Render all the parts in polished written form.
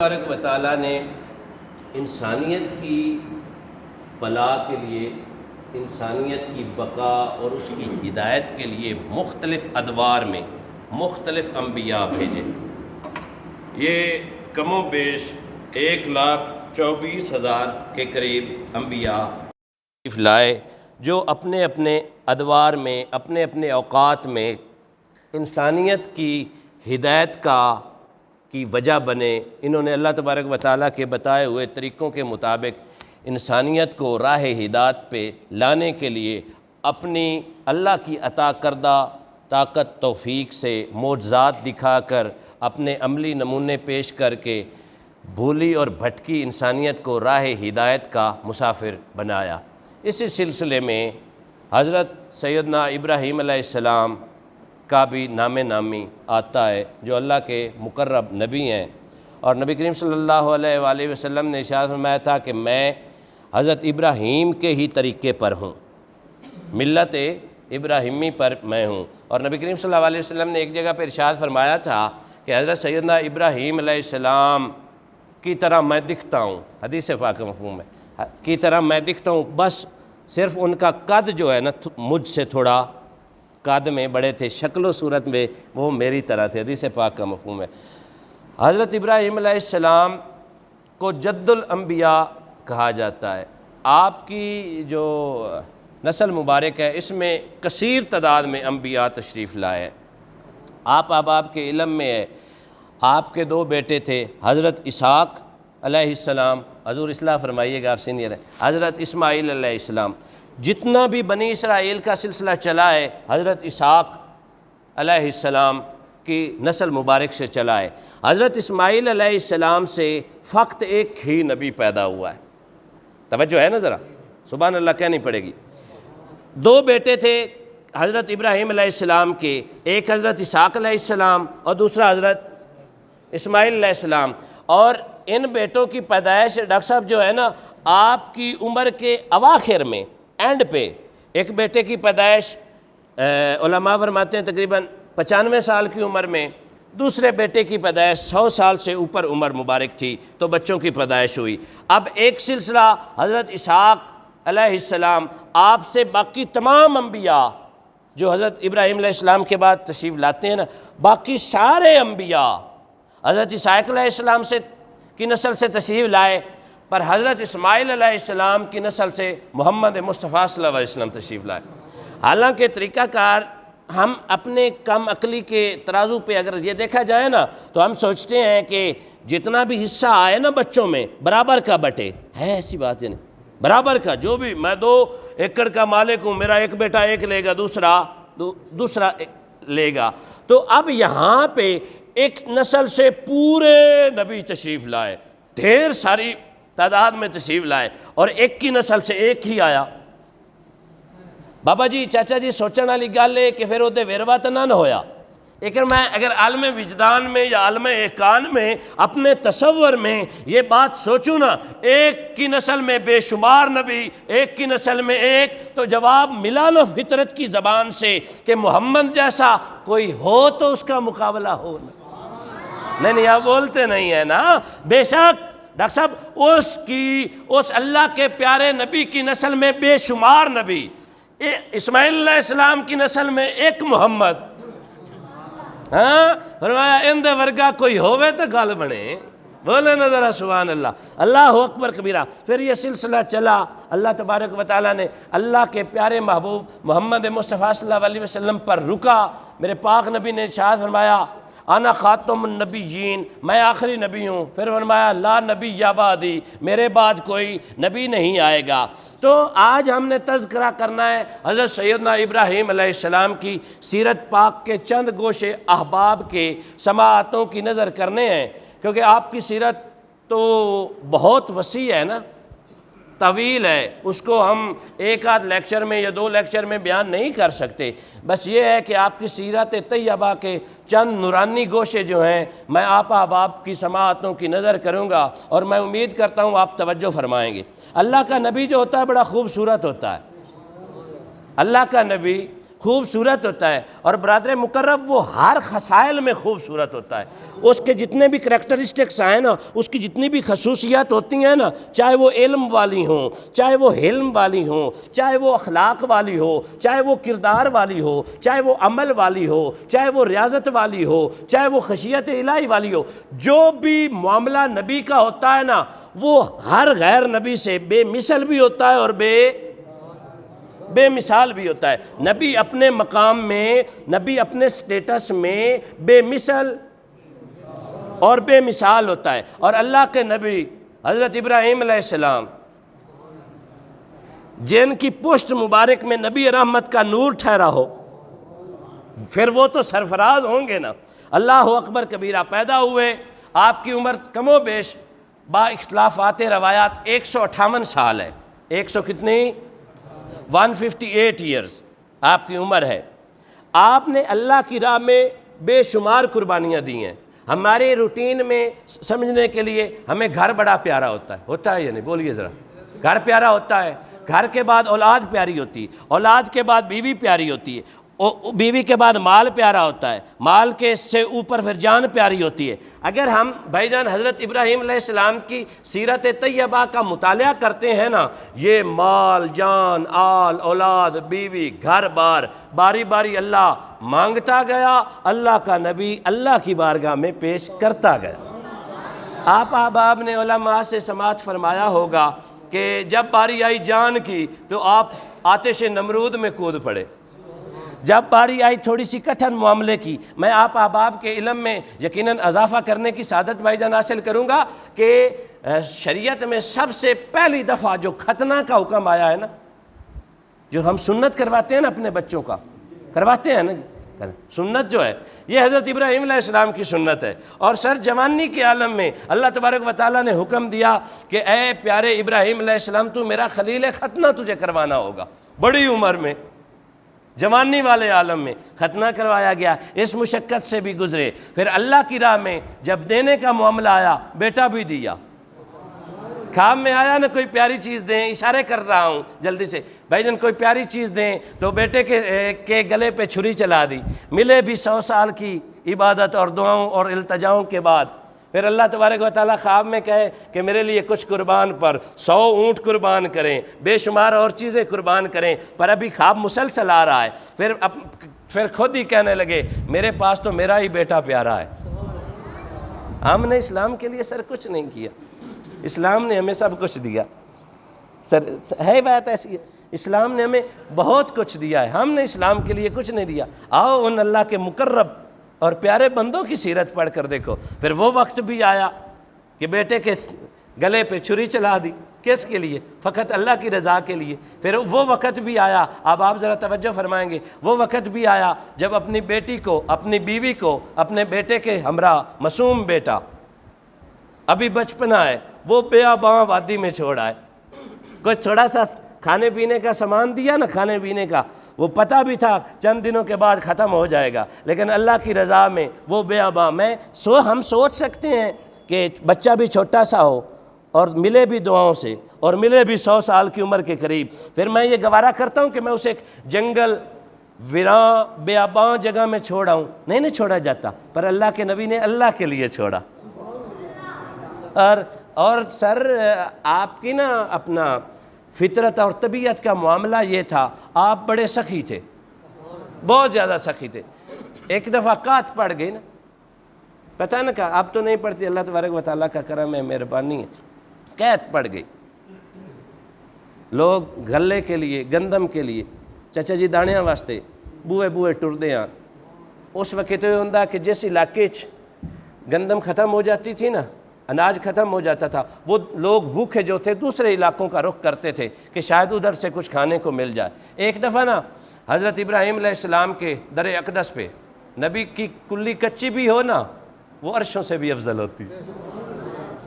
تبارک و تعالیٰ نے انسانیت کی فلاح کے لیے، انسانیت کی بقا اور اس کی ہدایت کے لیے مختلف ادوار میں مختلف انبیاء بھیجے۔ یہ کم و بیش 1,24,000 کے قریب انبیاء لائے، جو اپنے اپنے ادوار میں اپنے اپنے اوقات میں انسانیت کی ہدایت کی وجہ بنے۔ انہوں نے اللہ تبارک و تعالیٰ کے بتائے ہوئے طریقوں کے مطابق انسانیت کو راہ ہدایت پہ لانے کے لیے اپنی اللہ کی عطا کردہ طاقت توفیق سے معجزات دکھا کر، اپنے عملی نمونے پیش کر کے بھولی اور بھٹکی انسانیت کو راہ ہدایت کا مسافر بنایا۔ اسی سلسلے میں حضرت سیدنا ابراہیم علیہ السلام کا بھی نام نامی آتا ہے، جو اللہ کے مقرب نبی ہیں، اور نبی کریم صلی اللہ علیہ وآلہ وسلم نے ارشاد فرمایا تھا کہ میں حضرت ابراہیم کے ہی طریقے پر ہوں، ملت ابراہیمی پر میں ہوں۔ اور نبی کریم صلی اللہ علیہ وسلم نے ایک جگہ پہ ارشاد فرمایا تھا کہ حضرت سیدنا ابراہیم علیہ السلام کی طرح میں دکھتا ہوں، حدیث پاک مفہوم ہے، کی طرح میں دکھتا ہوں، بس صرف ان کا قد جو ہے نا مجھ سے تھوڑا قد میں بڑے تھے، شکل و صورت میں وہ میری طرح تھے، حدیث پاک کا مفہوم ہے۔ حضرت ابراہیم علیہ السلام کو جد الانبیاء کہا جاتا ہے۔ آپ کی جو نسل مبارک ہے، اس میں کثیر تعداد میں انبیاء تشریف لائے ہیں۔ آپ کے علم میں ہے، آپ کے 2 بیٹے تھے، حضرت اسحاق علیہ السلام، حضور اصلاح فرمائیے گا، آپ سینئر ہیں، حضرت اسماعیل علیہ السلام۔ جتنا بھی بنی اسرائیل کا سلسلہ چلا ہے، حضرت اسحاق علیہ السلام کی نسل مبارک سے چلا ہے۔ حضرت اسماعیل علیہ السلام سے فقط ایک ہی نبی پیدا ہوا ہے۔ توجہ ہے نا ذرا، سبحان اللہ کہنی پڑے گی۔ 2 بیٹے تھے حضرت ابراہیم علیہ السلام کے، ایک حضرت اسحاق علیہ السلام اور دوسرا حضرت اسماعیل علیہ السلام۔ اور ان بیٹوں کی پیدائش ڈاکٹر صاحب جو ہے نا، آپ کی عمر کے اواخر میں، اینڈ پہ ایک بیٹے کی پیدائش علماء فرماتے ہیں تقریباً 95 سال کی عمر میں، دوسرے بیٹے کی پیدائش 100 سال سے اوپر عمر مبارک تھی تو بچوں کی پیدائش ہوئی۔ اب ایک سلسلہ حضرت اسحاق علیہ السلام، آپ سے باقی تمام انبیاء جو حضرت ابراہیم علیہ السلام کے بعد تشریف لاتے ہیں نا، باقی سارے انبیاء حضرت اسحاق علیہ السلام کی نسل سے تشریف لائے، پر حضرت اسماعیل علیہ السلام کی نسل سے محمد مصطفیٰ صلی اللہ علیہ وسلم تشریف لائے۔ حالانکہ طریقہ کار ہم اپنے کم عقلی کے ترازو پہ اگر یہ دیکھا جائے نا، تو ہم سوچتے ہیں کہ جتنا بھی حصہ آئے نا بچوں میں برابر کا بٹے، ہے ایسی بات نہیں، برابر کا، جو بھی میں 2 ایکڑ کا مالک ہوں، میرا ایک بیٹا 1 لے گا، دوسرا لے گا۔ تو اب یہاں پہ ایک نسل سے پورے نبی تشریف لائے، ڈھیر ساری تعداد میں تشریف لائے، اور ایک کی نسل سے ایک ہی آیا۔ بابا جی چاچا جی سوچنے والی گل ہے کہ پھر وہ ویروا تو نہ ہویا، لیکن میں اگر عالم وجدان میں یا عالم احکان میں اپنے تصور میں یہ بات سوچوں نا، ایک کی نسل میں بے شمار نبی، ایک کی نسل میں ایک، تو جواب ملا نا فطرت کی زبان سے کہ محمد جیسا کوئی ہو تو اس کا مقابلہ ہو نا۔ نہیں آپ بولتے نہیں ہیں نا، بے شک ڈاکٹر صاحب اس اللہ کے پیارے نبی کی نسل میں بے شمار نبی، اسماعیل علیہ السلام کی نسل میں ایک محمد، فرمایا ان دے ورگا کوئی ہوئے تو گل بنے، بولے نا ذرا سبحان اللہ، اللہ اکبر کبیرہ۔ پھر یہ سلسلہ چلا، اللہ تبارک و تعالیٰ نے اللہ کے پیارے محبوب محمد مصطفیٰ صلی اللہ علیہ وسلم پر رکا۔ میرے پاک نبی نے ارشاد فرمایا انا خاتم النبیین، میں آخری نبی ہوں۔ پھر فرمایا لا نبی یا بعدی، میرے بعد کوئی نبی نہیں آئے گا۔ تو آج ہم نے تذکرہ کرنا ہے حضرت سیدنا ابراہیم علیہ السلام کی سیرت پاک کے چند گوشے احباب کے سماعتوں کی نظر کرنے ہیں، کیونکہ آپ کی سیرت تو بہت وسیع ہے نا، طویل ہے، اس کو ہم ایک آدھ لیکچر میں یا 2 لیکچر میں بیان نہیں کر سکتے۔ بس یہ ہے کہ آپ کی سیرت طیبہ کے چند نورانی گوشے جو ہیں، میں آپ احباب کی سماعتوں کی نظر کروں گا، اور میں امید کرتا ہوں آپ توجہ فرمائیں گے۔ اللہ کا نبی جو ہوتا ہے بڑا خوبصورت ہوتا ہے۔ اللہ کا نبی خوبصورت ہوتا ہے، اور برادر مقرب وہ ہر خصائل میں خوبصورت ہوتا ہے۔ اس کے جتنے بھی کریکٹرسٹکس ہیں نا، اس کی جتنی بھی خصوصیات ہوتی ہیں نا، چاہے وہ علم والی ہوں، چاہے وہ حلم والی ہوں، چاہے وہ اخلاق والی ہو، چاہے وہ کردار والی ہو، چاہے وہ عمل والی ہو، چاہے وہ ریاضت والی ہو، چاہے وہ خشیت الہی والی ہو، جو بھی معاملہ نبی کا ہوتا ہے نا، وہ ہر غیر نبی سے بے مثل بھی ہوتا ہے اور بے مثال بھی ہوتا ہے۔ نبی اپنے مقام میں، نبی اپنے سٹیٹس میں بے مثل اور بے مثال ہوتا ہے۔ اور اللہ کے نبی حضرت ابراہیم علیہ السلام، جن کی پشت مبارک میں نبی رحمت کا نور ٹھہرا ہو، پھر وہ تو سرفراز ہوں گے نا۔ اللہ اکبر کبیرہ، پیدا ہوئے، آپ کی عمر کم و بیش با اختلافات روایات 158 سال ہے۔ 100 کتنی؟ 158 ایئرز آپ کی عمر ہے۔ آپ نے اللہ کی راہ میں بے شمار قربانیاں دی ہیں۔ ہمارے روٹین میں سمجھنے کے لیے ہمیں گھر بڑا پیارا ہوتا ہے یا نہیں؟ بولیے ذرا۔ گھر پیارا ہوتا ہے، گھر کے بعد اولاد پیاری ہوتی ہے، اولاد کے بعد بیوی پیاری ہوتی ہے، بیوی کے بعد مال پیارا ہوتا ہے، مال کے سے اوپر پھر جان پیاری ہوتی ہے۔ اگر ہم بھائی جان حضرت ابراہیم علیہ السلام کی سیرت طیبہ کا مطالعہ کرتے ہیں نا، یہ مال، جان، آل، اولاد، بیوی، گھر بار، باری باری اللہ مانگتا گیا، اللہ کا نبی اللہ کی بارگاہ میں پیش کرتا گیا۔ آپ احباب نے علماء سے سماعت فرمایا ہوگا کہ جب باری آئی جان کی تو آپ آتش نمرود میں کود پڑے۔ جب باری آئی تھوڑی سی کٹھن معاملے کی، میں آپ احباب کے علم میں یقیناً اضافہ کرنے کی سعادت بھائی جان حاصل کروں گا کہ شریعت میں سب سے پہلی دفعہ جو ختنہ کا حکم آیا ہے نا، جو ہم سنت کرواتے ہیں نا اپنے بچوں کا، کرواتے ہیں نا سنت جو ہے، یہ حضرت ابراہیم علیہ السلام کی سنت ہے۔ اور سر جوانی کے عالم میں اللہ تبارک و تعالیٰ نے حکم دیا کہ اے پیارے ابراہیم علیہ السلام، تو میرا خلیل ختنہ تجھے کروانا ہوگا۔ بڑی عمر میں، جوانی والے عالم میں ختنہ کروایا گیا، اس مشقت سے بھی گزرے۔ پھر اللہ کی راہ میں جب دینے کا معاملہ آیا، بیٹا بھی دیا۔ خواب میں آیا نا کوئی پیاری چیز دیں، اشارے کر رہا ہوں جلدی سے بھائی جان، کوئی پیاری چیز دیں تو بیٹے کے گلے پہ چھری چلا دی۔ ملے بھی 100 سال کی عبادت اور دعاؤں اور التجاؤں کے بعد، پھر اللہ تبارک و تعالیٰ خواب میں کہے کہ میرے لیے کچھ قربان پر 100 اونٹ قربان کریں، بے شمار اور چیزیں قربان کریں، پر ابھی خواب مسلسل آ رہا ہے۔ پھر خود ہی کہنے لگے میرے پاس تو میرا ہی بیٹا پیارا ہے۔ ہم نے اسلام کے لیے سر کچھ نہیں کیا، اسلام نے ہمیں سب کچھ دیا۔ سر ہے بات ایسی ہے، اسلام نے ہمیں بہت کچھ دیا ہے، ہم نے اسلام کے لیے کچھ نہیں دیا۔ آؤ ان اللہ کے مقرب اور پیارے بندوں کی سیرت پڑھ کر دیکھو۔ پھر وہ وقت بھی آیا کہ بیٹے کے گلے پہ چھری چلا دی، کس کے لیے؟ فقط اللہ کی رضا کے لیے۔ پھر وہ وقت بھی آیا، اب آپ ذرا توجہ فرمائیں گے، وہ وقت بھی آیا جب اپنی بیٹی کو، اپنی بیوی کو، اپنے بیٹے کے ہمراہ معصوم بیٹا ابھی بچپنا ہے، وہ بیاباں وادی میں چھوڑ آئے۔ کچھ تھوڑا سا کھانے پینے کا سامان دیا نا، کھانے پینے کا، وہ پتہ بھی تھا چند دنوں کے بعد ختم ہو جائے گا، لیکن اللہ کی رضا میں وہ بیاباں ہم سوچ سکتے ہیں کہ بچہ بھی چھوٹا سا ہو اور ملے بھی دعاؤں سے اور ملے بھی 100 سال کی عمر کے قریب، پھر میں یہ گوارا کرتا ہوں کہ میں اسے ایک جنگل ویراں بیاباں جگہ میں چھوڑا ہوں، نہیں چھوڑا جاتا، پر اللہ کے نبی نے اللہ کے لیے چھوڑا۔ اور سر آپ کی نا اپنا فطرت اور طبیعت کا معاملہ یہ تھا، آپ بڑے سخی تھے، بہت زیادہ سخی تھے۔ ایک دفعہ قحط پڑ گئی نا، پتہ نہ کہا، اب تو نہیں پڑتی، اللہ تبارک و تعالیٰ کا کرم ہے، مہربانی ہے، قحط پڑ گئی۔ لوگ گھلے کے لیے، گندم کے لیے، چچا جی دانیاں واسطے بوئے ٹردے آن۔ اس وقت یہ ہوتا کہ جس علاقے گندم ختم ہو جاتی تھی نا، اناج ختم ہو جاتا تھا، وہ لوگ بھوکے جو تھے دوسرے علاقوں کا رخ کرتے تھے کہ شاید ادھر سے کچھ کھانے کو مل جائے۔ ایک دفعہ نا حضرت ابراہیم علیہ السلام کے در اقدس پہ، نبی کی کلی کچی بھی ہو نا، وہ عرشوں سے بھی افضل ہوتی ہے،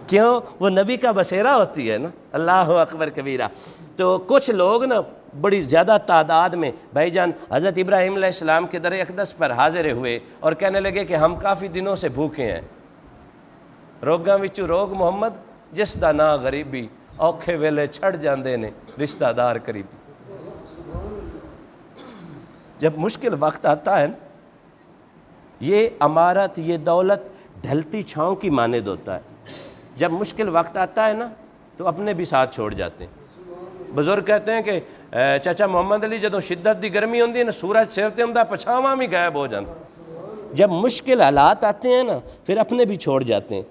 کیوں؟ وہ نبی کا بسیرا ہوتی ہے نا، اللہ اکبر کبیرہ۔ تو کچھ لوگ نا بڑی زیادہ تعداد میں بھائی جان حضرت ابراہیم علیہ السلام کے در اقدس پر حاضر ہوئے اور کہنے لگے کہ ہم کافی دنوں سے بھوکے ہیں، روگاں وچوں روگ محمد جس دا نا غریبی، اوکھے ویلے چھڑ جاندے نے رشتہ دار قریبی۔ جب مشکل وقت آتا ہے یہ امارت، یہ دولت ڈھلتی چھاؤں کی مانند ہوتا ہے۔ جب مشکل وقت آتا ہے نا تو اپنے بھی ساتھ چھوڑ جاتے ہیں۔ بزرگ کہتے ہیں کہ چچا محمد علی جدوں شدت دی گرمی ہوندی ہے نا، سورج سر تے ہوندا پچھاواں بھی غائب ہو جاتا۔ جب مشکل حالات آتے ہیں نا پھر اپنے بھی چھوڑ جاتے ہیں،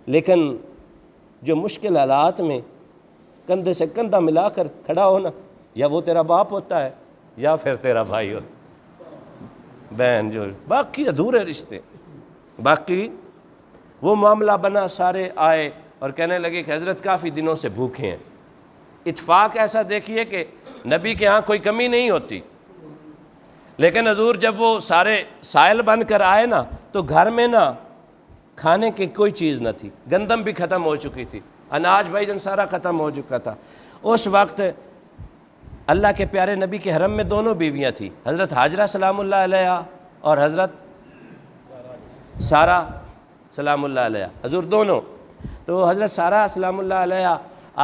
لیکن جو مشکل حالات میں کندھے سے کندھا ملا کر کھڑا ہونا، یا وہ تیرا باپ ہوتا ہے یا پھر تیرا بھائی ہوتا ہے، بہن، جو باقی ادھورے رشتے، باقی وہ معاملہ بنا، سارے آئے اور کہنے لگے کہ حضرت کافی دنوں سے بھوکے ہیں۔ اتفاق ایسا دیکھیے کہ نبی کے ہاں کوئی کمی نہیں ہوتی، لیکن حضور جب وہ سارے سائل بن کر آئے نا تو گھر میں نا کھانے کی کوئی چیز نہ تھی، گندم بھی ختم ہو چکی تھی، اناج بھائی جان سارا ختم ہو چکا تھا۔ اس وقت اللہ کے پیارے نبی کے حرم میں دونوں بیویاں تھیں، حضرت حاجرہ سلام اللہ علیہ اور حضرت سارہ سلام اللہ علیہ، حضور دونوں۔ تو حضرت سارہ سلام اللہ علیہ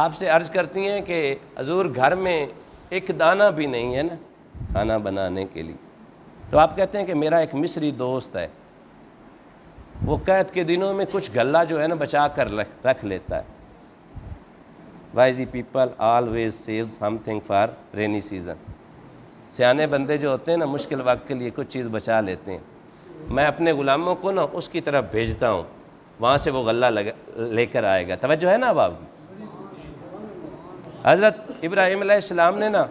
آپ سے عرض کرتی ہیں کہ حضور گھر میں ایک دانہ بھی نہیں ہے نا کھانا بنانے کے لیے۔ تو آپ کہتے ہیں کہ میرا ایک مصری دوست ہے، وہ قید کے دنوں میں کچھ غلہ جو ہے نا بچا کر رکھ لیتا ہے۔ Wise people always save some thing for rainy season. سیانے بندے جو ہوتے ہیں نا مشکل وقت کے لیے کچھ چیز بچا لیتے ہیں۔ میں اپنے غلاموں کو نا اس کی طرف بھیجتا ہوں، وہاں سے وہ غلہ لے کر آئے گا۔ توجہ ہے نا اب آپ کی؟ حضرت ابراہیم علیہ السلام نے نا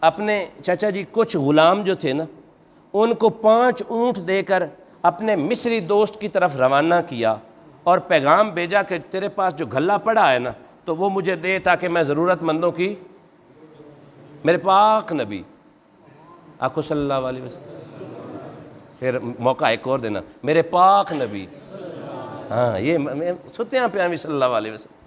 اپنے چچا جی کچھ غلام جو تھے نا ان کو 5 اونٹ دے کر اپنے مصری دوست کی طرف روانہ کیا اور پیغام بھیجا کہ تیرے پاس جو غلہ پڑا ہے نا تو وہ مجھے دے تاکہ میں ضرورت مندوں کی، میرے پاک نبی آقا صلی اللہ علیہ وسلم، پھر موقع ایک اور دینا، میرے پاک نبی، ہاں یہ ستے ہیں پہ ہمیں صلی اللہ علیہ وسلم۔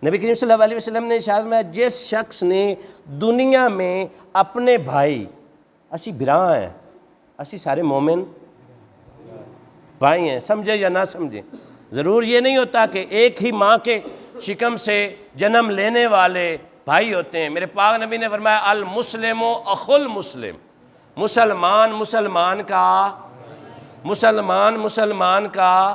نبی کریم صلی اللہ علیہ وسلم نے ارشاد میں جس شخص نے دنیا میں اپنے بھائی، اسی براں ہیں، اسی سارے مومن بھائی ہیں، سمجھے یا نہ سمجھے، ضرور یہ نہیں ہوتا کہ ایک ہی ماں کے شکم سے جنم لینے والے بھائی ہوتے ہیں۔ میرے پاک نبی نے فرمایا المسلم اخو المسلم، مسلمان مسلمان کا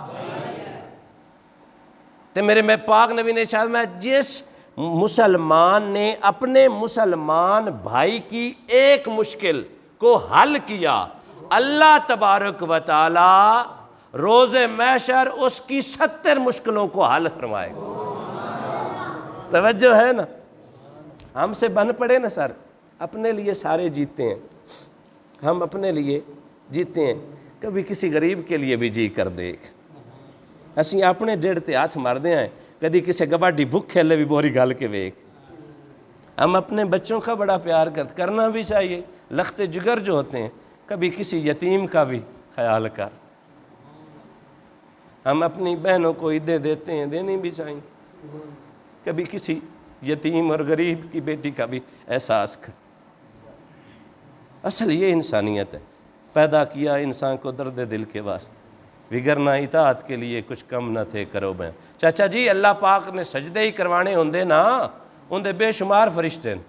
تو میرے پاک نبی نے ارشاد میں جس مسلمان نے اپنے مسلمان بھائی کی ایک مشکل کو حل کیا، اللہ تبارک و تعالی روز محشر اس کی 70 مشکلوں کو حل فرمائے گا۔ توجہ ہے نا؟ ہم سے بن پڑے نا سر، اپنے لیے سارے جیتے ہیں، ہم اپنے لیے جیتے ہیں، کبھی کسی غریب کے لیے بھی جی کر دے، اسی اپنے ڈیڑھ تے ہاتھ ماردے ہیں، کدی کسی گواڈی بھوک کھیلے بھی بوری گل کے ویک۔ ہم اپنے بچوں کا بڑا پیار کرنا بھی چاہیے، لخت جگر جو ہوتے ہیں، کبھی کسی یتیم کا بھی خیال کر۔ ہم اپنی بہنوں کو عیدیں دیتے ہیں، دینی بھی چاہیے، کبھی کسی یتیم اور غریب کی بیٹی کا بھی احساس کر۔ اصل یہ انسانیت ہے، پیدا کیا انسان کو درد دل کے واسطے، وگرنہ اطاعت کے لیے کچھ کم نہ تھے کرو میں۔ چاچا جی اللہ پاک نے سجدے ہی کروانے ہوندے نا، اندے بے شمار فرشتے ہیں،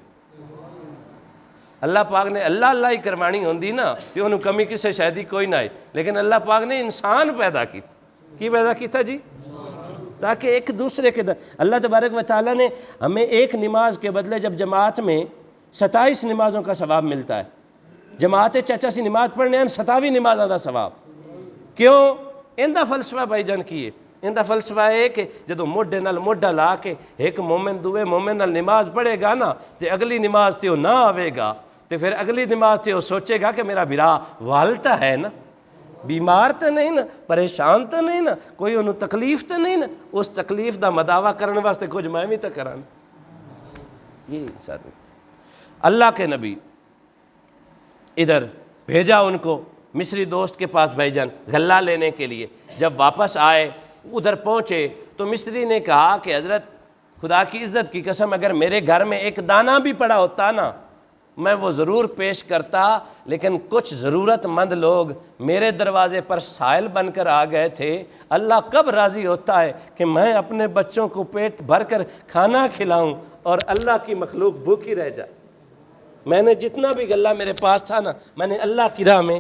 اللہ پاک نے اللہ ہی کروانی ہوندی نا کہ انہوں کمی کسے شاید کوئی نہ آئی، لیکن اللہ پاک نے انسان پیدا کی پیدا کیتا جی تاکہ ایک دوسرے کے اللہ تبارک و تعالیٰ نے ہمیں ایک نماز کے بدلے جب جماعت میں 27 نمازوں کا ثواب ملتا ہے، جماعت چچا سی نماز پڑھنے ہیں 27 نمازوں کا ثواب، کیوں؟ اندہ فلسفہ بھائی جان کیے، اندہ فلسفہ ہے کہ جدو موڈے نال موڈا لا کے ایک مومن دوے مومن نال نماز پڑھے گا نا تے اگلی نماز تے وہ نہ آوے گا تے پھر اگلی نماز تے وہ سوچے گا کہ میرا برا والتا ہے نا، بیمار تو نہیں نا، پریشان تو نہیں نا، کوئی انہوں تکلیف تو نہیں نا، اس تکلیف دا مداوع کرنے واسطے کچھ میں بھی تو کرانا۔ یہ ساتھ اللہ کے نبی ادھر بھیجا ان کو مصری دوست کے پاس بھائی جان غلہ لینے کے لیے، جب واپس آئے ادھر پہنچے تو مصری نے کہا کہ حضرت خدا کی عزت کی قسم اگر میرے گھر میں ایک دانہ بھی پڑا ہوتا نا میں وہ ضرور پیش کرتا، لیکن کچھ ضرورت مند لوگ میرے دروازے پر سائل بن کر آ گئے تھے، اللہ کب راضی ہوتا ہے کہ میں اپنے بچوں کو پیٹ بھر کر کھانا کھلاؤں اور اللہ کی مخلوق بھوکی رہ جائے۔ میں نے جتنا بھی غلہ میرے پاس تھا نا، میں نے اللہ کی راہ میں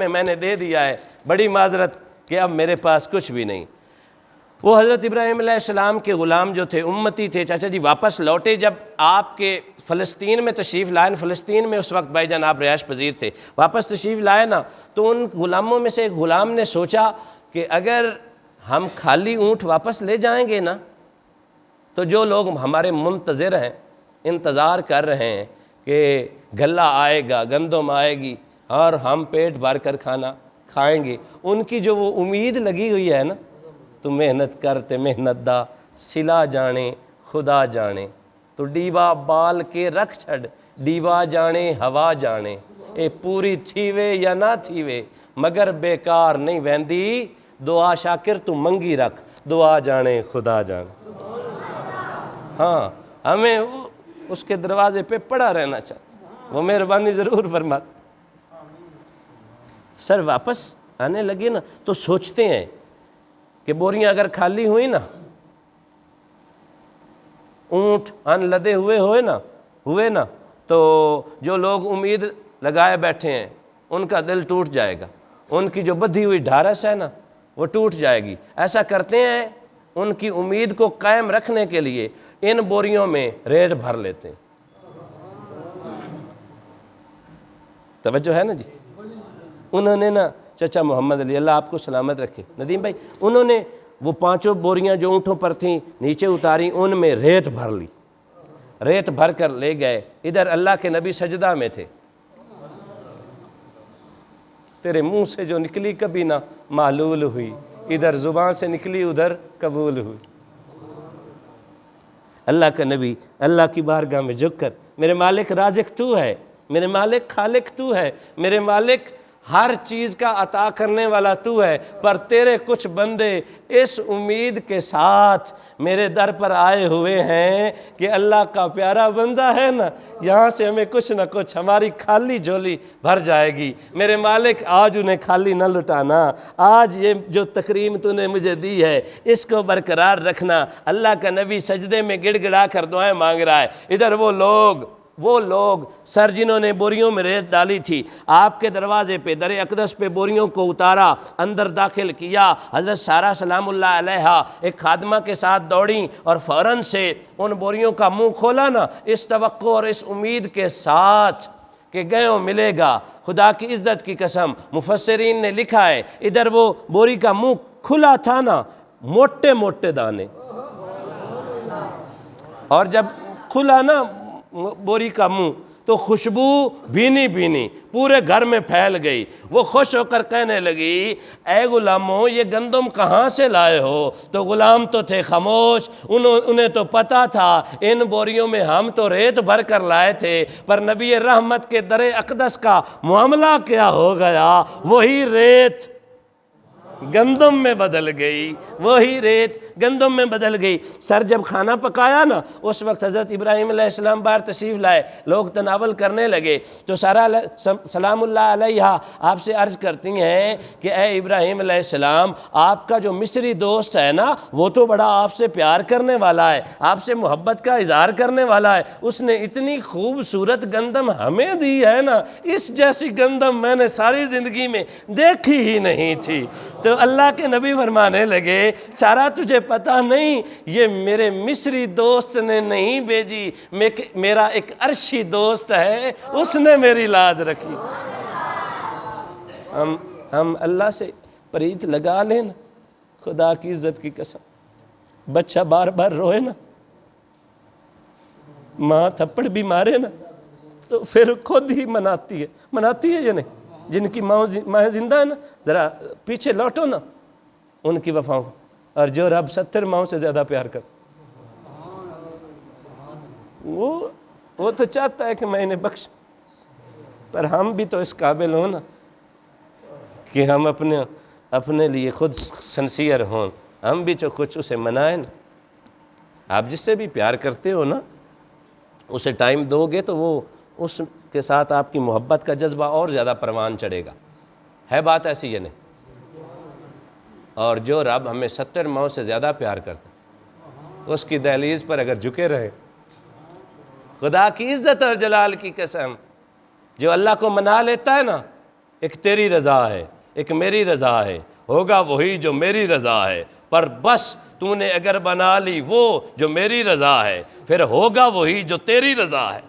میں نے دے دیا ہے، بڑی معذرت کہ اب میرے پاس کچھ بھی نہیں۔ وہ حضرت ابراہیم علیہ السلام کے غلام جو تھے، امتی تھے، چاچا جی واپس لوٹے جب آپ کے فلسطین میں تشریف لائے، فلسطین میں اس وقت بھائی جان آپ رہائش پذیر تھے، واپس تشریف لائے نا، تو ان غلاموں میں سے ایک غلام نے سوچا کہ اگر ہم خالی اونٹ واپس لے جائیں گے نا، تو جو لوگ ہمارے منتظر ہیں، انتظار کر رہے ہیں کہ غلہ آئے گا، گندم آئے گی اور ہم پیٹ بھر کر کھانا کھائیں گے، ان کی جو وہ امید لگی ہوئی ہے نا، تو محنت کرتے محنت دا سلا جانے خدا جانے، تو ڈیوا بال کے رکھ چھڑ ڈیوا جانے ہوا جانے، اے پوری تھیوے یا نہ تھیوے مگر بیکار نہیں ویندی، دعا شاکر تو منگی رکھ دعا جانے خدا جانے۔ ہاں ہمیں اس کے دروازے پہ پڑا رہنا چاہیے، وہ مہربانی ضرور فرماتے۔ سر واپس آنے لگے نا تو سوچتے ہیں کہ بوریاں اگر خالی ہوئی نا، اونٹ ان لدے ہوئے نا تو جو لوگ امید لگائے بیٹھے ہیں ان کا دل ٹوٹ جائے گا، ان کی جو بدھی ہوئی ڈھارس ہے نا وہ ٹوٹ جائے گی۔ ایسا کرتے ہیں ان کی امید کو قائم رکھنے کے لیے ان بوریوں میں ریت بھر لیتے ہیں۔ توجہ ہے نا جی؟ انہوں نے نا چچا محمد علی اللہ آپ کو سلامت رکھے، ندیم بھائی، انہوں نے وہ 5 بوریاں جو اونٹوں پر تھیں نیچے اتاری، ان میں ریت بھر لی، ریت بھر کر لے گئے۔ ادھر اللہ کے نبی سجدہ میں تھے، تیرے منہ سے جو نکلی کبھی نہ معلول ہوئی، ادھر زبان سے نکلی ادھر قبول ہوئی۔ اللہ کا نبی اللہ کی بارگاہ میں جھک کر، میرے مالک رازق تو ہے، میرے مالک خالق تو ہے، میرے مالک ہر چیز کا عطا کرنے والا تو ہے، پر تیرے کچھ بندے اس امید کے ساتھ میرے در پر آئے ہوئے ہیں کہ اللہ کا پیارا بندہ ہے نا، یہاں سے ہمیں کچھ نہ کچھ ہماری خالی جھولی بھر جائے گی۔ میرے مالک آج انہیں خالی نہ لٹانا، آج یہ جو تکریم تو نے مجھے دی ہے اس کو برقرار رکھنا۔ اللہ کا نبی سجدے میں گڑ گڑا کر دعائیں مانگ رہا ہے، ادھر وہ لوگ سر جنہوں نے بوریوں میں ریت ڈالی تھی، آپ کے دروازے پہ در اقدس پہ بوریوں کو اتارا، اندر داخل کیا۔ حضرت سارہ سلام اللہ علیہا ایک خادمہ کے ساتھ دوڑیں اور فوراً سے ان بوریوں کا منہ کھولا نا، اس توقع اور اس امید کے ساتھ کہ گئوں ملے گا۔ خدا کی عزت کی قسم، مفسرین نے لکھا ہے ادھر وہ بوری کا منہ کھلا تھا نا، موٹے موٹے دانے، اور جب کھلا نا بوری کا منہ تو خوشبو بھینی بھینی پورے گھر میں پھیل گئی۔ وہ خوش ہو کر کہنے لگی، اے غلاموں یہ گندم کہاں سے لائے ہو؟ تو غلام تو تھے خاموش، انہیں تو پتا تھا ان بوریوں میں ہم تو ریت بھر کر لائے تھے، پر نبی رحمت کے در اقدس کا معاملہ کیا ہو گیا، وہی ریت گندم میں بدل گئی، وہی ریت گندم میں بدل گئی۔ سر جب کھانا پکایا نا، اس وقت حضرت ابراہیم علیہ السلام باہر تشریف لائے، لوگ تناول کرنے لگے، تو سارہ سلام اللہ علیہا آپ سے عرض کرتی ہیں کہ اے ابراہیم علیہ السلام، آپ کا جو مصری دوست ہے نا وہ تو بڑا آپ سے پیار کرنے والا ہے، آپ سے محبت کا اظہار کرنے والا ہے، اس نے اتنی خوبصورت گندم ہمیں دی ہے نا، اس جیسی گندم میں نے ساری زندگی میں دیکھی ہی نہیں تھی۔ تو اللہ کے نبی فرمانے لگے، سارا تجھے پتہ نہیں یہ میرے مصری دوست نے نہیں بھیجی، میرا ایک عرشی دوست ہے، اس نے میری لاج رکھی۔ ہم اللہ سے پریت لگا لیں نا، خدا کی عزت کی قسم، بچہ بار بار روئے نا، ماں تھپڑ بھی مارے نا، تو پھر خود ہی مناتی ہے یا نہیں؟ جن کی ماں زندہ ہے نا، ذرا پیچھے لوٹو نا ان کی وفاؤں، اور جو رب 70 ماؤں سے زیادہ پیار کرتا، وہ تو چاہتا ہے کہ میں انہیں بخش، پر ہم بھی تو اس قابل ہوں نا کہ ہم اپنے لیے خود سنسیئر ہوں، ہم بھی تو کچھ اسے منائیں نا۔ آپ جس سے بھی پیار کرتے ہو نا، اسے ٹائم دو گے تو وہ اس کے ساتھ آپ کی محبت کا جذبہ اور زیادہ پروان چڑھے گا، ہے بات ایسی ہے نہیں؟ اور جو رب ہمیں 70 ماؤں سے زیادہ پیار کرتا ہے، اس کی دہلیز پر اگر جھکے رہے، خدا کی عزت اور جلال کی قسم، جو اللہ کو منا لیتا ہے نا، ایک تیری رضا ہے، ایک میری رضا ہے، ہوگا وہی جو میری رضا ہے، پر بس تو نے اگر بنا لی وہ جو میری رضا ہے، پھر ہوگا وہی جو تیری رضا ہے۔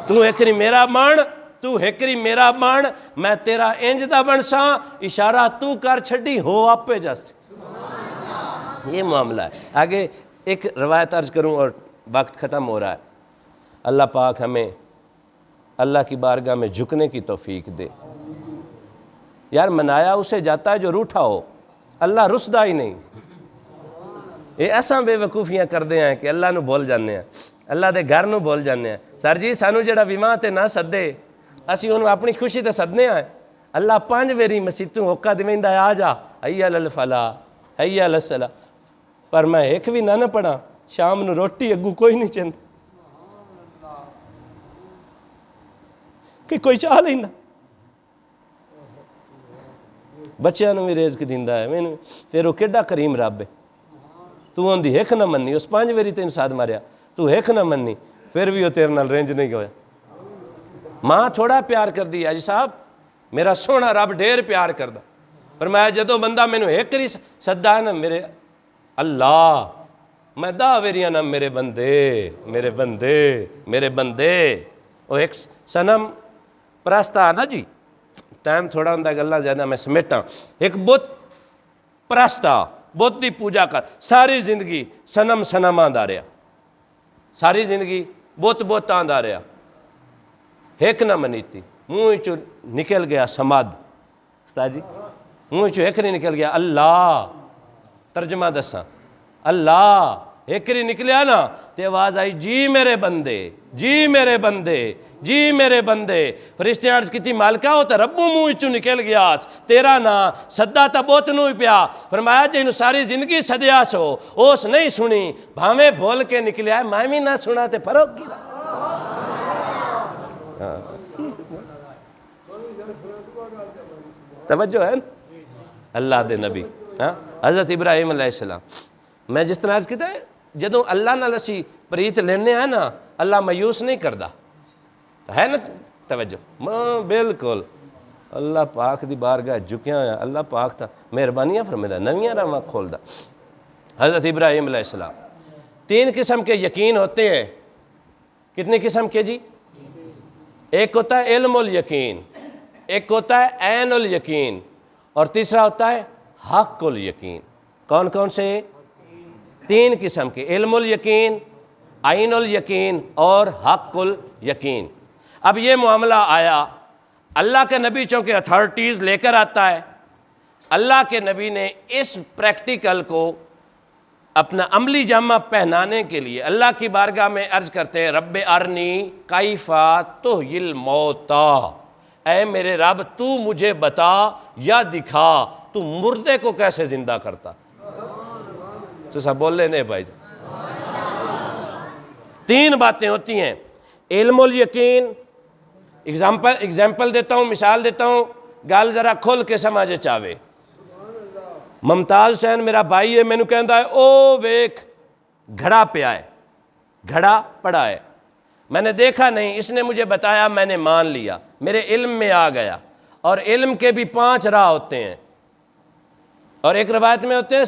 تو ایکری میرا مان، تو ایکری میرا مان، میں تیرا انج دا بنساں، اشارہ تو کر چھڑی ہو آپ پہ جس۔ یہ معاملہ ہے۔ آگے ایک روایت عرض کروں اور وقت ختم ہو رہا ہے۔ اللہ پاک ہمیں اللہ کی بارگاہ میں جھکنے کی توفیق دے۔ یار منایا اسے جاتا ہے جو روٹھا ہو، اللہ رسدا ہی نہیں۔ یہ ایسا بے وقوفیاں کردے ہیں کہ اللہ نو بول جانے ہیں، اللہ دے گھر نو بول جانے ہیں۔ سر جی سانو جڑا ویواہ تے نہ سدے، اسی انہوں اپنی خوشی تے سدنے ہیں۔ اللہ 5 ویری مسیتوں ہوکا دیویندا ہے، آ جا حی علی الفلاح حی علی الصلاح، پر میں ایک بھی نہ پڑھا، شام نو روٹی اگوں کوئی نہیں چاہتا کہ کوئی چاہ لینا، بچیاں نو بھی رزق دیندا ہے، پھر وہ کیڈا کریم رب ہے۔ تو ان دی ایک نہ مننی، اس 5 ویری تین ساتھ ماریا، تو ایک نہ مننی، پھر بھی وہ تیرے نال رینج نہیں ہویا۔ ماں تھوڑا پیار کر دی، اج صاحب میرا سونا رب ڈھیر پیار کردا، پر میں جدو بندہ مینو ایک کری سدا ہے نا، میرے اللہ میں دا ویریاں نا میرے بندے میرے بندے میرے بندے۔ وہ ایک سنم پرستا نا جی، ٹائم تھوڑا ہوں گلاں زیادہ میں سمیٹاں، ایک بت پرستا، بت دی پوجا کر، ساری زندگی سنم سنم آندا رہا، ساری زندگی بت بت آندا رہا، ایک نہ منیتی، منہ چو نکل گیا سماد، استاد جی منہ چو ایک نہیں نکل گیا اللہ، ترجمہ دساں اللہ ایک نہیں نکلیا نا، تے آواز آئی جی میرے بندے جی میرے بندے جی میرے بندے۔ فرشتے عرض کی تھی مالکہ ہو تا ربو منہ چو نکل گیا، تیرا نا سدا تا بوت نو ہی پیا، فرمایا جی ساری زندگی سدیا سو، اس نہیں سنی، بھاویں بھول کے نکلیا ہے، میں بھی نہ سنا تے فرق کی توجہ ہے نا اللہ دے نبی۔ حضرت ابراہیم علیہ السلام، میں جس طرح عرض کیتا ہے جدوں اللہ نال اسی پریت لینے ہیں نا، اللہ مایوس نہیں کردا، ہے نا توجہ؟ بالکل اللہ پاک دی بارگاہ جھکیا ہوا، اللہ پاک تا مہربانیاں فرمائے، نویاں راواں کھولدا۔ حضرت ابراہیم علیہ السلام، 3 قسم کے یقین ہوتے ہیں۔ کتنے قسم کے جی؟ ایک ہوتا ہے علم الیقین، ایک ہوتا ہے عین الیقین، اور تیسرا ہوتا ہے حق الیقین۔ کون کون سے؟ 3 قسم کے، علم الیقین، عین الیقین اور حق الیقین۔ اب یہ معاملہ آیا، اللہ کے نبی چونکہ اتھارٹیز لے کر آتا ہے، اللہ کے نبی نے اس پریکٹیکل کو اپنا عملی جامہ پہنانے کے لیے اللہ کی بارگاہ میں عرض کرتے ہیں رب ارنی کیف تحیی الموتی، اے میرے رب تو مجھے بتا یا دکھا تو مردے کو کیسے زندہ کرتا۔ تو سب بول لے نہیں بھائی جان، 3 باتیں ہوتی ہیں، علم الیقین، اگزامپل دیتا ہوں، مثال دیتا ہوں، گال ذرا کھول کے سمجھے چاہے۔ ممتاز حسین میرا بھائی ہے، مینو کہندا ہے او ویکھ گھڑا پیا ہے، گھڑا پڑا ہے، میں نے دیکھا نہیں، اس نے مجھے بتایا، میں نے مان لیا، میرے علم میں آ گیا۔ اور علم کے بھی 5 راہ ہوتے ہیں، اور ایک روایت میں ہوتے ہیں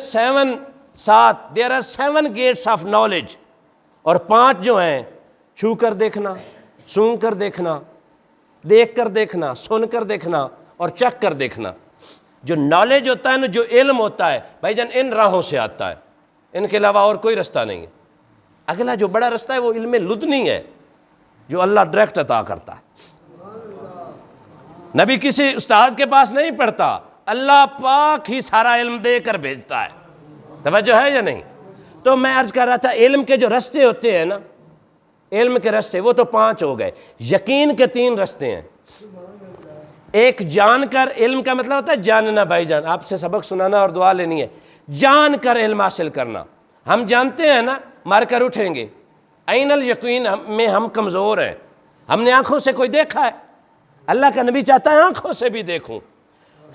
7 there are 7 gates of knowledge، اور 5 جو ہیں چھو کر دیکھنا، سون کر دیکھنا، دیکھ کر دیکھنا، سن کر دیکھنا اور چکھ کر دیکھنا۔ جو نالج ہوتا ہے نا، جو علم ہوتا ہے بھائی جان، ان راہوں سے آتا ہے، ان کے علاوہ اور کوئی رستہ نہیں ہے۔ اگلا جو بڑا رستہ ہے وہ علم لدنی ہے، جو اللہ ڈائریکٹ عطا کرتا ہے۔ نبی کسی استاد کے پاس نہیں پڑھتا، اللہ پاک ہی سارا علم دے کر بھیجتا ہے۔ توجہ ہے یا نہیں؟ تو میں عرض کر رہا تھا علم کے جو رستے ہوتے ہیں نا، علم کے رستے وہ تو 5 ہو گئے، یقین کے 3 رستے ہیں۔ ایک جان کر، علم کا مطلب ہوتا ہے جاننا، بھائی جان آپ سے سبق سنانا اور دعا لینی ہے، جان کر علم حاصل کرنا۔ ہم جانتے ہیں نا مار کر اٹھیں گے، عین الیقین میں ہم کمزور ہیں، ہم نے آنکھوں سے کوئی دیکھا ہے، اللہ کا نبی چاہتا ہے آنکھوں سے بھی دیکھوں۔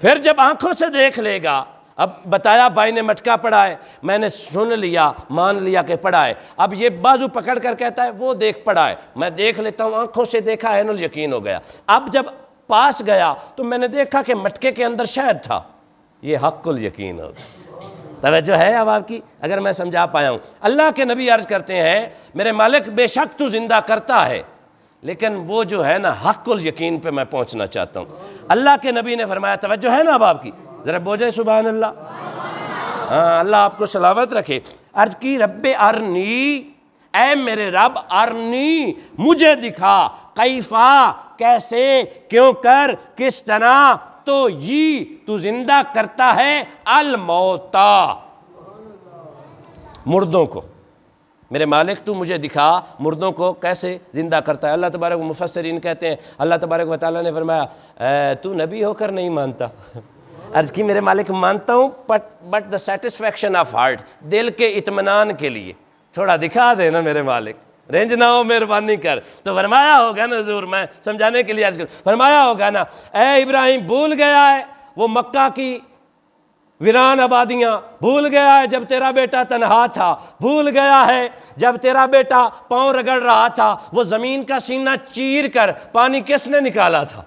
پھر جب آنکھوں سے دیکھ لے گا، اب بتایا بھائی نے مٹکا پڑھا ہے، میں نے سن لیا مان لیا کہ پڑھا ہے، اب یہ بازو پکڑ کر کہتا ہے وہ دیکھ پڑھا ہے، میں دیکھ لیتا ہوں، آنکھوں سے دیکھا عین الیقین ہو گیا۔ اب جب پاس گیا تو میں نے دیکھا کہ مٹکے کے اندر شہد تھا، یہ حق الیقین ہو گیا۔ توجہ ہے اب آپ کی؟ اگر میں سمجھا پایا ہوں۔ اللہ کے نبی عرض کرتے ہیں میرے مالک بے شک تو زندہ کرتا ہے، لیکن وہ جو ہے نا حق الیقین پہ میں پہنچنا چاہتا ہوں۔ اللہ کے نبی نے فرمایا، توجہ ہے نا اب آپ کی؟ ذرا بولیں سبحان اللہ۔ ہاں، اللہ آپ کو سلامت رکھے۔ عرض کی رب ارنی، اے میرے رب، ارنی مجھے دکھا، کیفا کیسے، کیوں کر، کس طرح، تو یہ تو زندہ کرتا ہے الموتا مردوں کو۔ میرے مالک تو مجھے دکھا مردوں کو کیسے زندہ کرتا ہے۔ اللہ تبارک و مفسرین کہتے ہیں اللہ تبارک و تعالیٰ نے فرمایا تو نبی ہو کر نہیں مانتا۔ عرض کی میرے مالک مانتا ہوں but the satisfaction of heart, دل کے اطمینان کے لیے تھوڑا دکھا دے نا میرے مالک، رینج نہ ہو مہربانی کر۔ تو فرمایا ہوگا نا حضور، میں سمجھانے کے لیے عرض کروں، فرمایا ہوگا نا اے ابراہیم بھول گیا ہے وہ مکہ کی ویران آبادیاں، بھول گیا ہے جب تیرا بیٹا تنہا تھا، بھول گیا ہے جب تیرا بیٹا پاؤں رگڑ رہا تھا، وہ زمین کا سینہ چیر کر پانی کس نے نکالا تھا؟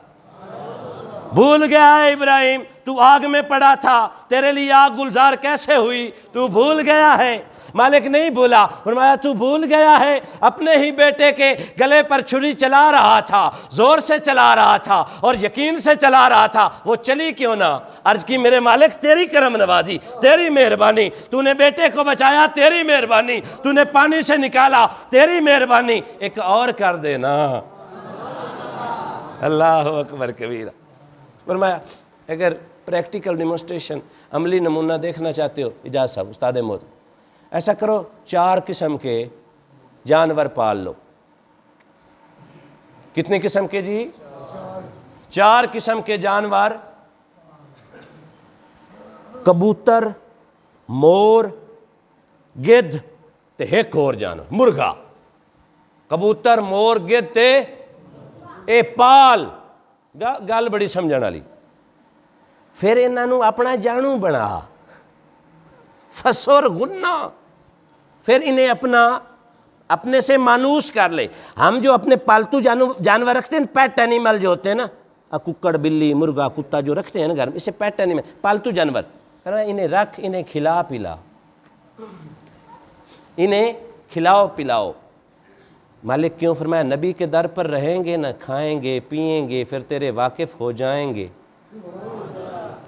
بھول گیا ہے ابراہیم تو آگ میں پڑا تھا، تیرے لیے آگ گلزار کیسے ہوئی، تو بھول گیا ہے؟ مالک نہیں بھولا، فرمایا تو بھول گیا ہے اپنے ہی بیٹے کے گلے پر چھری چلا رہا تھا، زور سے چلا رہا تھا اور یقین سے چلا رہا تھا، وہ چلی کیوں نہ؟ عرض کی میرے مالک تیری کرم نوازی، تیری مہربانی، تو نے بیٹے کو بچایا، تیری مہربانی، تو نے پانی سے نکالا، تیری مہربانی، ایک اور کر دینا۔ اللہ اکبر کبیرہ۔ فرمایا اگر پریکٹیکل ڈیمونسٹریشن، عملی نمونہ دیکھنا چاہتے ہو، اجاز صاحب استاد موت، ایسا کرو 4 قسم کے جانور پال لو۔ کتنے قسم کے جی؟ 4 قسم کے جانور، کبوتر، مور، گدھ تے ایک اور جانور مرغا۔ کبوتر، مور، گدھ تے اے پال، گل بڑی سمجھن والی۔ پھر انہوں اپنا جانو بنا، فسر گنا، پھر انہیں اپنے سے مانوس کر لے۔ ہم جو اپنے پالتو جانور رکھتے ہیں، پیٹ اینیمل جو ہوتے ہیں نا، ککڑ، بلی، مرغا، کتا جو رکھتے ہیں نا گھر میں، اسے پیٹ اینیمل، پالتو جانور، انہیں رکھ، انہیں کھلا پلا، انہیں کھلاؤ پلاؤ۔ مالک کیوں؟ فرمایا نبی کے در پر رہیں گے نہ، کھائیں گے پئیں گے، پھر تیرے واقف ہو جائیں گے،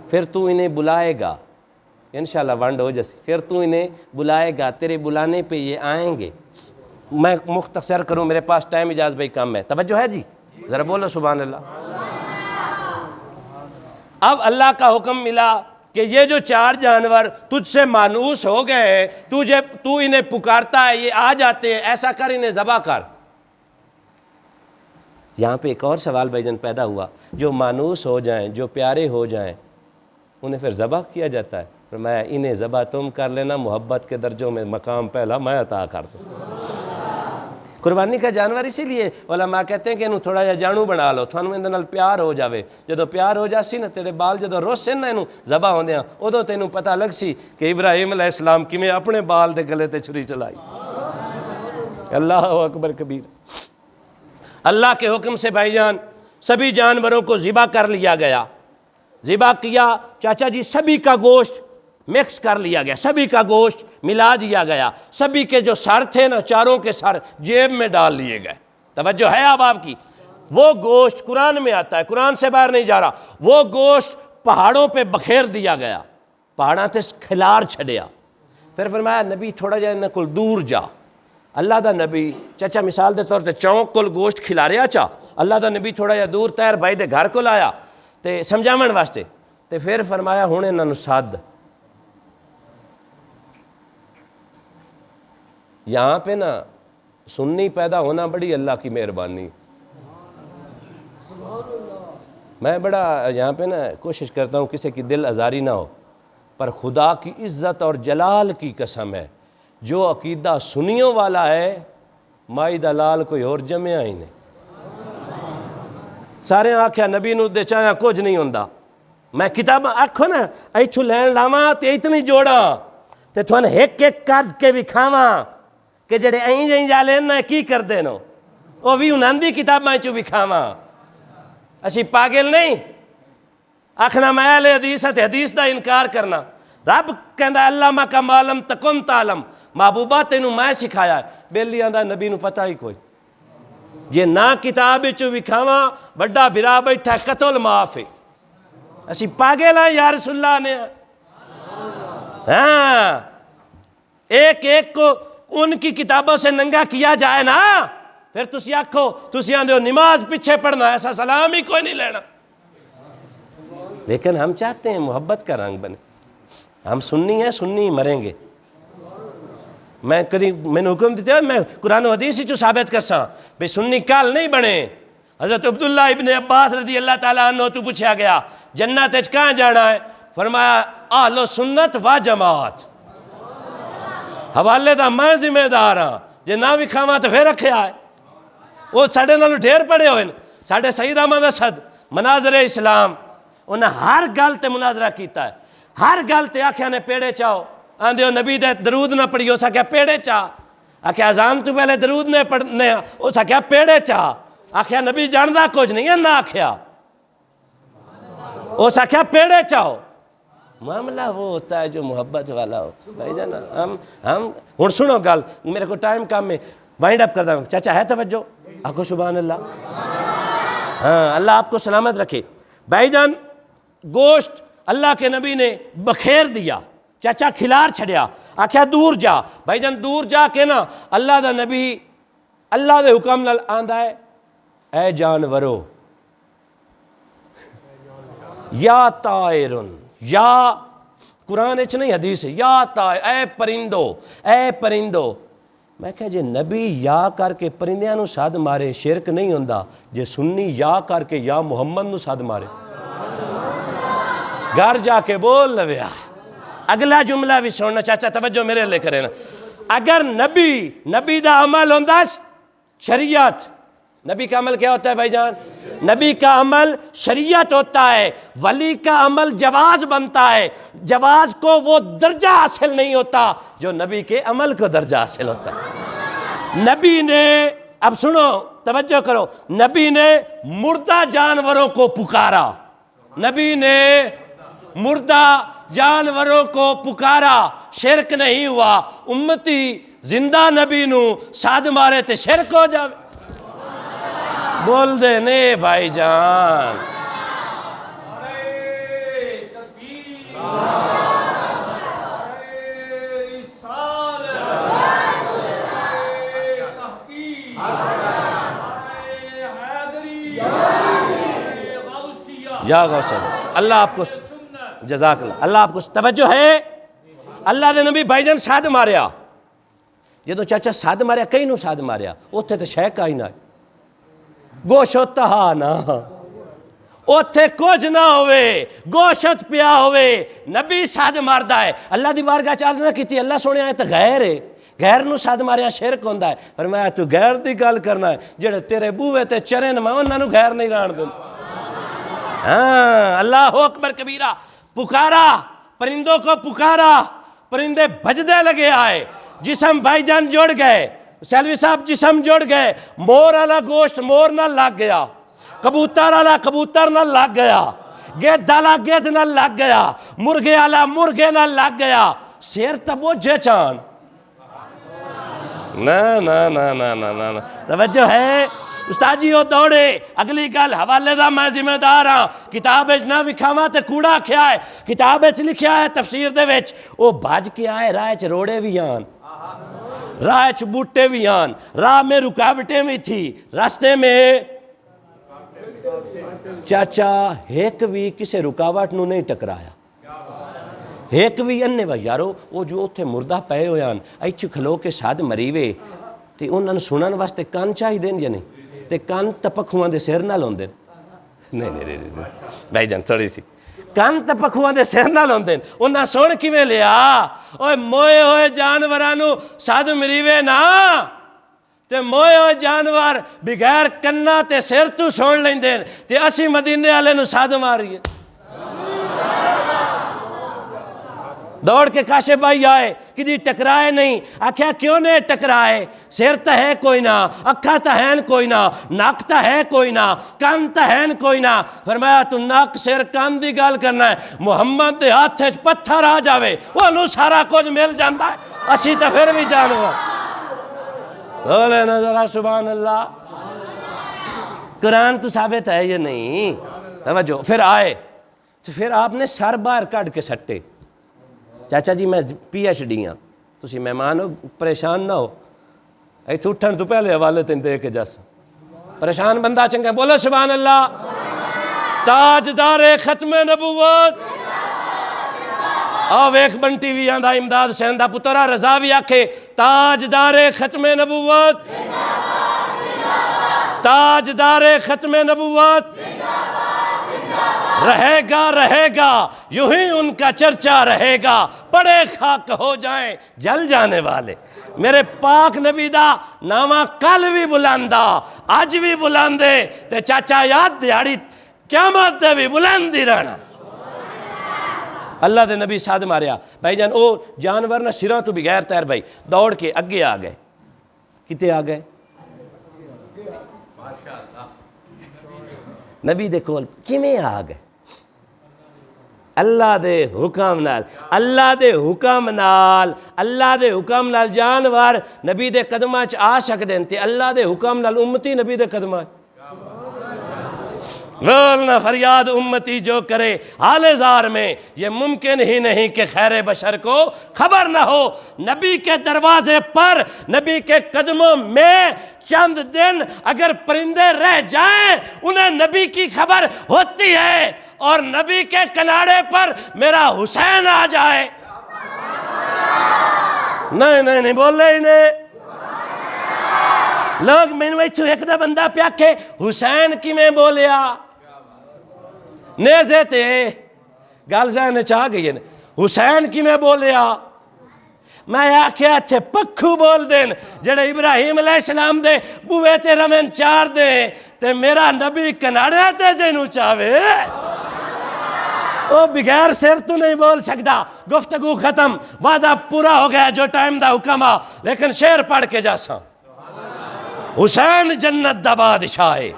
پھر تو انہیں بلائے گا، انشاءاللہ ونڈ ہو جیسی، پھر تو انہیں بلائے گا، تیرے بلانے پہ یہ آئیں گے۔ میں مختصر کروں، میرے پاس ٹائم اجاز بھائی کم ہے، توجہ ہے جی؟ ذرا بولو سبحان اللہ۔ اب اللہ کا حکم ملا کہ یہ جو 4 جانور تجھ سے مانوس ہو گئے، تو انہیں پکارتا ہے، یہ آ جاتے ہیں، ایسا کر انہیں ذبح کر۔ یہاں پہ ایک اور سوال بھائی جان پیدا ہوا، جو مانوس ہو جائیں، جو پیارے ہو جائیں، انہیں پھر ذبح کیا جاتا ہے؟ فرمایا انہیں ذبح تم کر لینا، محبت کے درجوں میں مقام پہلا میں عطا کر دوں۔ قربانی کا جانور اسی لیے علماء کہتے ہیں کہ انہوں تھوڑا جا جانو بنا لو، تھانوں اندر نال پیار ہو جاوے، جدو پیار ہو جاسی نا، تیرے بال جدو روسے نا انہوں ذبح ہوندے ہیں، ادو تینوں پتہ لگ سی کہ ابراہیم علیہ السلام کی میں اپنے بال دے گلے تے چھری چلائی۔ اللہ اکبر کبیر۔ اللہ کے حکم سے بھائی جان سبھی جانوروں کو ذبح کر لیا گیا، ذبح کیا چاچا جی، سبھی کا گوشت مکس کر لیا گیا، سبھی کا گوشت ملا دیا گیا، سبھی کے جو سر تھے نا، 4 کے سر جیب میں ڈال لیے گئے۔ توجہ ہے اب آپ کی؟ وہ گوشت قرآن میں آتا ہے، قرآن سے باہر نہیں جا رہا، وہ گوشت پہاڑوں پہ بکھیر دیا گیا، پہاڑاں تے کھلار چھڑیا۔ پھر فرمایا نبی تھوڑا جا انہاں کول دور جا۔ اللہ دا نبی چچا مثال دے طور تے چونک کول گوشت کھلاریا چا، اللہ دا نبی تھوڑا جا دور تیر بھائی دے گھر کول آیا تے سمجھاون واسطے، تے پھر فرمایا ہن انہاں نوں سد۔ یہاں پہ نا سنی پیدا ہونا بڑی اللہ کی مہربانی۔ میں بڑا یہاں پہ نا کوشش کرتا ہوں کسی کی دل آزاری نہ ہو، پر خدا کی عزت اور جلال کی قسم ہے، جو عقیدہ سنیوں والا ہے مائی دلال کوئی اور جمعہ ہی نہیں۔ سارے آکھیا نبی نو دے چاہیاں کچھ نہیں ہوندا، میں کتاب آکھو نا ایتھوں لین لاواں تے اتنی جوڑاں تے تھوان ایک ایک کر کے وکھاواں کہ جڑے این جائیں جالے نا کی کر دینو وہ بھی انہاں دی کتاباں چوں وکھاواں اسی پاگل نہیں آکھنا میں اہل حدیث تے حدیث دا انکار کرنا رب کہندا علامہ کا معلم تکن تعلم محبوبہ تینوں میں سکھایا ہے بیلی آندا نبی نو پتہ ہی کوئی یہ نہ کتاب چوں وکھاواں بڑا بھرا بیٹھا قتل معاف ہے اسی پاگل ہیں یا رسول اللہ نے ہاں ایک ایک کو ان کی کتابوں سے ننگا کیا جائے نا پھر تسی آکھو تسی آندے ہو نماز پیچھے پڑھنا ایسا سلام ہی کوئی نہیں لینا لیکن ہم چاہتے ہیں محبت کا رنگ بنے ہم سنی ہیں سنی ہی مریں گے میں کدی میں نے حکم دیتے ہیں میں قرآن و حدیث ہی جو ثابت کر ساں بے سنی کال نہیں بنے حضرت عبداللہ ابن عباس رضی اللہ تعالیٰ عنہ تو پوچھا گیا جنت اچ کہاں جانا ہے فرمایا اہل و سنت و جماعت حوالے دا میں ذمہ دار ہاں جے نہ بھی کھاواں تو پھر رکھیا ہے وہ ساڑھے نالوں ڈھیر پڑے ہوئے ساڑھے سید احمد اسد مناظر اسلام انہیں ہر گل تے مناظرہ کیتا ہے ہر گل تے آکھیا نے پیڑے چاہو آندے ہو نبی دے درود نہ پڑھیو سکیا پیڑے چاہ آکھیا اذان تو پہلے درود نے پڑھنے ہو سکیا پیڑے چاہ آکھیا نبی جاندہ کچھ نہیں ہے نہ آکھیا ہو سکیا پیڑے چاہو معاملہ وہ ہوتا ہے جو محبت والا ہو بھائی جانا ہم ہن سنو گل میرے کو ٹائم کام میں وائنڈ اپ کر دوں چاچا ہے توجہ آکھو سبحان اللہ ہاں اللہ آپ کو سلامت رکھے بھائی جان گوشت اللہ کے نبی نے بخیر دیا چاچا کھلار چھڑیا آکھیا دور جا بھائی جان دور جا کے نا اللہ دا نبی اللہ دے حکم نال آندا ہے اے جانورو یا طائرن یا قرآن اچ نہیں حدیث ہے یا طائر اے پرندو میں کہا جے نبی یا کر کے پرندیاں نو ساد مارے شرک نہیں ہوندا جے سنی یا کر کے یا محمد نو ساد مارے گھر جا کے بول لویا اگلا جملہ بھی سننا چاچا توجہ میرے لے کرے نا اگر نبی دا عمل ہوندا شریعت نبی کا عمل کیا ہوتا ہے بھائی جان نبی کا عمل شریعت ہوتا ہے ولی کا عمل جواز بنتا ہے جواز کو وہ درجہ حاصل نہیں ہوتا جو نبی کے عمل کو درجہ حاصل ہوتا ہے نبی نے اب سنو توجہ کرو نبی نے مردہ جانوروں کو پکارا نبی نے مردہ جانوروں کو پکارا شرک نہیں ہوا امتی زندہ نبی نو ساد مارے تے شرک ہو جاوے بول دے نے بھائی جان یا غوث اللہ آپ کو جزاک اللہ آپ کو توجہ ہے اللہ دے نبی بھائی جان ساد ماریا جدو چاچا ساد ماریا کئی نو ساد ماریا اتھے تو شے کا ہی نہ گوشت تہا نا اتھے کچھ نہ ہوئے گوشت پیا ہوئے نبی ساد ماردہ ہے اللہ دی بارگاہ چارج نہ کیتی اللہ سونے آئے تو غیر ہے غیر نو ساد ماریا شرک ہوندہ ہے فرمایا تو غیر دی گل کرنا ہے جڑے تیرے بوے تے چرے نہ انہاں نو غیر نہیں ران دیں ہاں اللہ اکبر کبیرہ پکارا پرندوں کو پکارا پرندے بھجدے لگے آئے جسم بھائی جان جوڑ گئے سیلوی صاحب جسم جوڑ گئے مور والا گوشت مور نہ لگ گیا کبوتر والا کبوتر نہ لگ گیا گید والا گید نہ لگ گیا مرغے والا مرغے نہ لگ گیا شیر تبو جے چان نا توجہ ہے استاد جی وہ دوڑے اگلی گل حوالے دا میں ذمہ دار ہاں کتاب نہ وکھاواں تے کوڑا کھیا ہے کتاب لکھیا ہے تفسیر دے وچ او بھج کے آئے راہ چ روڑے بھی آن راہ چ بوٹے بھی آن راہ میں رکاوٹیں بھی تھی راستے میں چاچا ایک بھی کسے رکاوٹ نو نہیں ٹکرایا ایک بھی اننے وا یارو وہ جو اتھے مردہ پے ہوئے آن ایچ کھلو کے ساتھ مریوے تے انہاں نے سنن واسطے کان چاہی دین یا نہیں تے کان تپکھواں دے سیر نہ لون دین نہیں بھائی جان تھوڑی سی کان تپکھواں دے سیر نہ لون دین انہاں سن کیویں لیا اوے موئے ہوئے جانورانو ساد مریوے نا تے موئے ہوئے جانور بغیر کنا تے سیر تو سن لین دین تے اسی مدینے والے نو ساد ماریے دوڑ کے کاشف بھائی آئے کہ جی ٹکرائے نہیں. آخیا کیوں نہیں ٹکرائے؟ سر تو ہے کوئی نہ, اکھا تو ہے کوئی نہ, نک تو ہے کوئی نہ, کن تو ہے کوئی نہ. فرمایا تو نک سر کن دی گل کرنا ہے, محمد دے ہاتھ پتھر آ جاوے وہ سارا کچھ مل جاتا ہے, اسی تو پھر بھی جانور. بولے نا ذرا سبحان اللہ. قرآن تو ثابت ہے یہ نہیں. توجہ. پھر آئے تو پھر آپ نے سر باہر کٹ کے سٹے. چاچا جی میں پی ایچ ڈی ہاں, تسی مہمان ہو, پریشان نہ ہو, ایتھے اٹھن تو پہلے حوالے تین دے کے جس. پریشان بندہ چنگا, بولو سبحان اللہ. تاجدار ختم نبوت. آو ایک بنٹی بھی آندہ امداد حسین دا پترا رضا بھی آکھے تاجدار ختم نبوت, تاجدار ختم نبوت رہے گا رہے گا, یوں ہی ان کا چرچا رہے گا, پڑے خاک ہو جائیں جل جانے والے. میرے پاک نبی دا نامہ کل بھی بلاندا, آج بھی بلاندے, تے چاچا یاد دیاڑی قیامت دے بھی بلاندی رہنا. اللہ دے نبی ساتھ ماریا بھائی جان. او جانور نہ سراں تو بغیر تیر بھائی دوڑ کے اگے آ گئے. کتے آ گئے؟ نبی دے کول کیویں آ گئے؟ اللہ دے حکم نال, اللہ دے حکم نال, اللہ دے حکم نال جانور نبی دے قدماں چ آ سکدے تے اللہ دے حکم نال امتی نبی دے قدماں. بولنا فریاد امتی جو کرے حال زار میں, یہ ممکن ہی نہیں کہ خیر بشر کو خبر نہ ہو. نبی کے دروازے پر, نبی کے قدموں میں چند دن اگر پرندے رہ جائیں انہیں نبی کی خبر ہوتی ہے, اور نبی کے کنارے پر میرا حسین آ جائے. نہیں بول رہے ہی نہیں لوگ. میں نے ایک دا بندہ پیا کہ حسین کی میں بولیا نیزے تے گل ذہن چاہ گئی ہے, حسین کی میں بولیا. میں آکھیا اچھے پکھو بول دین جڑے ابراہیم علیہ السلام دے بوے تے رمین چار دے تے میرا نبی کناڑے تے جنو چاہوے. وہ بغیر سر تو نہیں بول سکتا. گفتگو ختم, وعدہ پورا ہو گیا جو ٹائم دا حکم آ, لیکن شعر پڑھ کے جاساں. حسین جنت دا بادشاہ ہے,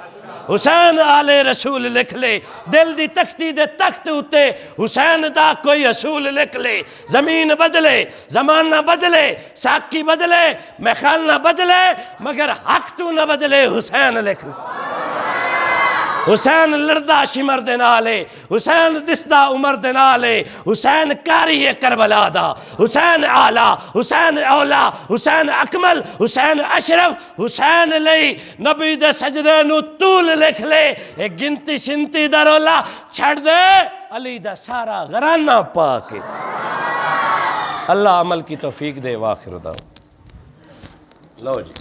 حسین آل رسول لکھ لے, دل دی تختی دے تخت اتے حسین دا کوئی اصول لکھ لے. زمین بدلے, زمانہ بدلے, ساکی بدلے, میخال نہ بدلے, مگر حق تو نہ بدلے, حسین لکھ لے. حسین لردہ شمر دے نالے, حسین دسدہ عمر دے نالے, حسین کاری کربلا دا, حسین آلہ, حسین اولا, حسین اکمل, حسین اشرف, حسین لئی نبی دے سجدے نو طول لکھ لے. ایک گنتی شنتی دا رولا چھڑ دے, علی دا سارا غرانہ پاکے. اللہ عمل کی توفیق دے. واخر دعوانا. لو جی